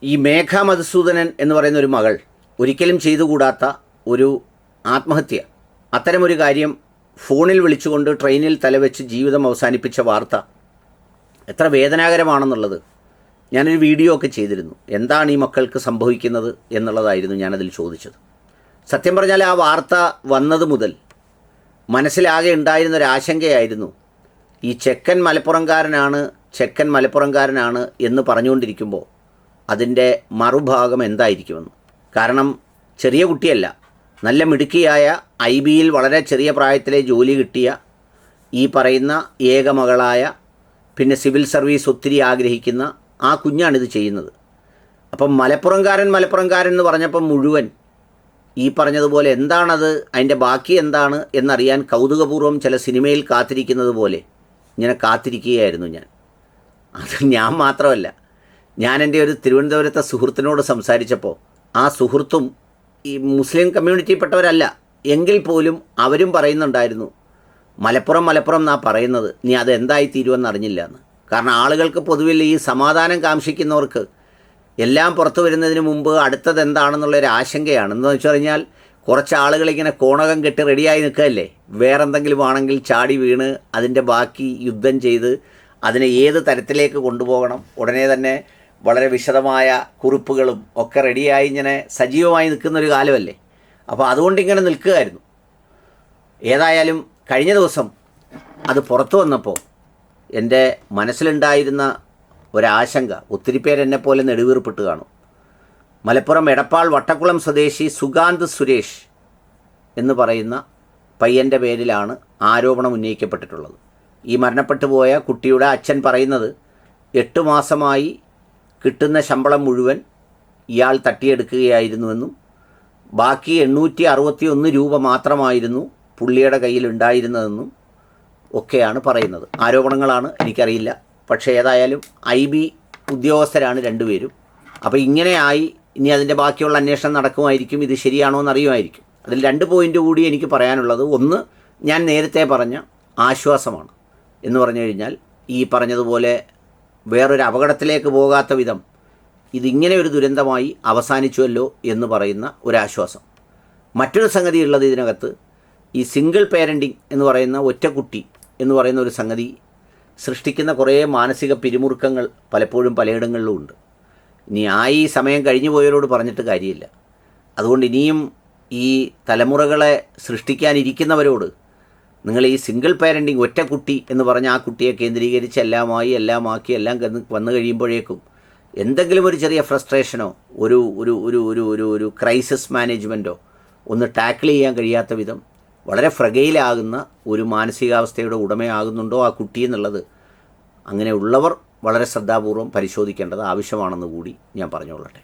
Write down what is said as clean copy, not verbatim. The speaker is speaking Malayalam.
ഈ മേഘ മധുസൂദനൻ എന്ന് പറയുന്ന ഒരു മകൾ ഒരിക്കലും ചെയ്തുകൂടാത്ത ഒരു ആത്മഹത്യ, അത്തരമൊരു കാര്യം ഫോണിൽ വിളിച്ചുകൊണ്ട് ട്രെയിനിൽ തലവെച്ച് ജീവിതം അവസാനിപ്പിച്ച വാർത്ത എത്ര വേദനാകരമാണെന്നുള്ളത് ഞാനൊരു വീഡിയോ ഒക്കെ ചെയ്തിരുന്നു. എന്താണ് ഈ മക്കൾക്ക് സംഭവിക്കുന്നത് എന്നുള്ളതായിരുന്നു ഞാനതിൽ ചോദിച്ചത്. സത്യം പറഞ്ഞാൽ ആ വാർത്ത വന്നത് മുതൽ മനസ്സിലാകെ ഉണ്ടായിരുന്നൊരാശങ്കയായിരുന്നു, ഈ ചെക്കൻ മലപ്പുറംകാരനാണ് എന്ന് പറഞ്ഞുകൊണ്ടിരിക്കുമ്പോൾ അതിൻ്റെ മറുഭാഗം എന്തായിരിക്കുമെന്ന്. കാരണം ചെറിയ കുട്ടിയല്ല, നല്ല മിടുക്കിയായ IB-യിൽ വളരെ ചെറിയ പ്രായത്തിലെ ജോലി കിട്ടിയ ഈ പറയുന്ന ഏകമകളായ, പിന്നെ സിവിൽ സർവീസ് ഒത്തിരി ആഗ്രഹിക്കുന്ന ആ കുഞ്ഞാണിത് ചെയ്യുന്നത്. അപ്പം മലപ്പുറംകാരൻ എന്ന് പറഞ്ഞപ്പം മുഴുവൻ ഈ പറഞ്ഞതുപോലെ എന്താണത്, അതിൻ്റെ ബാക്കി എന്താണ് എന്നറിയാൻ കൗതുകപൂർവ്വം ചില സിനിമയിൽ കാത്തിരിക്കുന്നത് പോലെ ഇങ്ങനെ കാത്തിരിക്കുകയായിരുന്നു ഞാൻ. അത് ഞാൻ മാത്രമല്ല, ഞാൻ എൻ്റെ ഒരു തിരുവനന്തപുരത്തെ സുഹൃത്തിനോട് സംസാരിച്ചപ്പോൾ ആ സുഹൃത്തും ഈ മുസ്ലിം കമ്മ്യൂണിറ്റിയിൽപ്പെട്ടവരല്ല എങ്കിൽ പോലും അവരും പറയുന്നുണ്ടായിരുന്നു, മലപ്പുറം എന്നാ പറയുന്നത്, നീ അതെന്തായി തീരുമെന്ന് അറിഞ്ഞില്ല എന്ന്. കാരണം ആളുകൾക്ക് പൊതുവിൽ ഈ സമാധാനം കാംക്ഷിക്കുന്നവർക്ക് എല്ലാം പുറത്തു വരുന്നതിന് മുമ്പ് അടുത്തത് എന്താണെന്നുള്ളൊരു ആശങ്കയാണ്. എന്ന് വെച്ച് കഴിഞ്ഞാൽ കുറച്ച് ആളുകളിങ്ങനെ കോണകം കെട്ടി റെഡിയായി നിൽക്കുകയല്ലേ, വേറെന്തെങ്കിലും ആണെങ്കിൽ ചാടി വീണ് അതിൻ്റെ ബാക്കി യുദ്ധം ചെയ്ത് അതിനെ ഏത് തരത്തിലേക്ക് കൊണ്ടുപോകണം, ഉടനെ തന്നെ വളരെ വിശദമായ കുറിപ്പുകളും ഒക്കെ റെഡിയായി ഇങ്ങനെ സജീവമായി നിൽക്കുന്നൊരു കാലമല്ലേ. അപ്പോൾ അതുകൊണ്ടിങ്ങനെ നിൽക്കുകയായിരുന്നു. ഏതായാലും കഴിഞ്ഞ ദിവസം അത് പുറത്തു വന്നപ്പോൾ എൻ്റെ മനസ്സിലുണ്ടായിരുന്ന ഒരാശങ്ക ഒത്തിരി പേരെന്നെപ്പോലെ നെടുവീർപ്പിട്ട് കാണും. മലപ്പുറം എടപ്പാൾ വട്ടക്കുളം സ്വദേശി സുഗാന്ത് സുരേഷ് എന്ന് പറയുന്ന പയ്യൻ്റെ പേരിലാണ് ആരോപണം ഉന്നയിക്കപ്പെട്ടിട്ടുള്ളത്. ഈ മരണപ്പെട്ടു പോയ കുട്ടിയുടെ അച്ഛൻ പറയുന്നത് 8 മാസമായി കിട്ടുന്ന ശമ്പളം മുഴുവൻ ഇയാൾ തട്ടിയെടുക്കുകയായിരുന്നുവെന്നും ബാക്കി 861 രൂപ മാത്രമായിരുന്നു പുള്ളിയുടെ കയ്യിൽ ഉണ്ടായിരുന്നതെന്നും ഒക്കെയാണ് പറയുന്നത്. ആരോപണങ്ങളാണ്, എനിക്കറിയില്ല. പക്ഷേ ഏതായാലും IB ഉദ്യോഗസ്ഥരാണ് രണ്ടുപേരും. അപ്പോൾ ഇങ്ങനെയായി, ഇനി അതിൻ്റെ ബാക്കിയുള്ള അന്വേഷണം നടക്കുമായിരിക്കും, ഇത് ശരിയാണോ എന്നറിയുമായിരിക്കും. അതിൽ 2 പോയിൻ്റ് കൂടി എനിക്ക് പറയാനുള്ളത്, ഒന്ന് ഞാൻ നേരത്തെ പറഞ്ഞ ആശ്വാസമാണ്. എന്ന് പറഞ്ഞു കഴിഞ്ഞാൽ ഈ പറഞ്ഞതുപോലെ വേറൊരു അപകടത്തിലേക്ക് പോകാത്ത വിധം ഇതിങ്ങനെ ഒരു ദുരന്തമായി അവസാനിച്ചുവല്ലോ എന്ന് പറയുന്ന ഒരാശ്വാസം. മറ്റൊരു സംഗതി ഉള്ളത് ഇതിനകത്ത്, ഈ സിംഗിൾ പേരൻറ്റിങ് എന്ന് പറയുന്ന ഒറ്റക്കുട്ടി എന്ന് പറയുന്ന ഒരു സംഗതി സൃഷ്ടിക്കുന്ന കുറേ മാനസിക പിരിമുറുക്കങ്ങൾ പലപ്പോഴും പലയിടങ്ങളിലും ഉണ്ട്. ഇനി ഈ സമയം കഴിഞ്ഞു പോയവരോട് പറഞ്ഞിട്ട് കാര്യമില്ല. അതുകൊണ്ട് ഇനിയും ഈ തലമുറകളെ സൃഷ്ടിക്കാനിരിക്കുന്നവരോട് നിങ്ങൾ ഈ സിംഗിൾ പേരൻറ്റിങ്, ഒറ്റക്കുട്ടി എന്ന് പറഞ്ഞ ആ കുട്ടിയെ കേന്ദ്രീകരിച്ച് എല്ലാമാക്കി വന്നു കഴിയുമ്പോഴേക്കും എന്തെങ്കിലും ഒരു ചെറിയ ഫ്രസ്ട്രേഷനോ ഒരു ഒരു ഒരു ഒരു ഒരു ഒരു ക്രൈസിസ് മാനേജ്മെൻറ്റോ ഒന്ന് ടാക്കിൾ ചെയ്യാൻ കഴിയാത്ത വിധം വളരെ ഫ്രഗൈലാകുന്ന ഒരു മാനസികാവസ്ഥയുടെ ഉടമയാകുന്നുണ്ടോ ആ കുട്ടി എന്നുള്ളത് അങ്ങനെയുള്ളവർ വളരെ ശ്രദ്ധാപൂർവം പരിശോധിക്കേണ്ടത് ആവശ്യമാണെന്ന് കൂടി ഞാൻ പറഞ്ഞുകൊള്ളട്ടെ.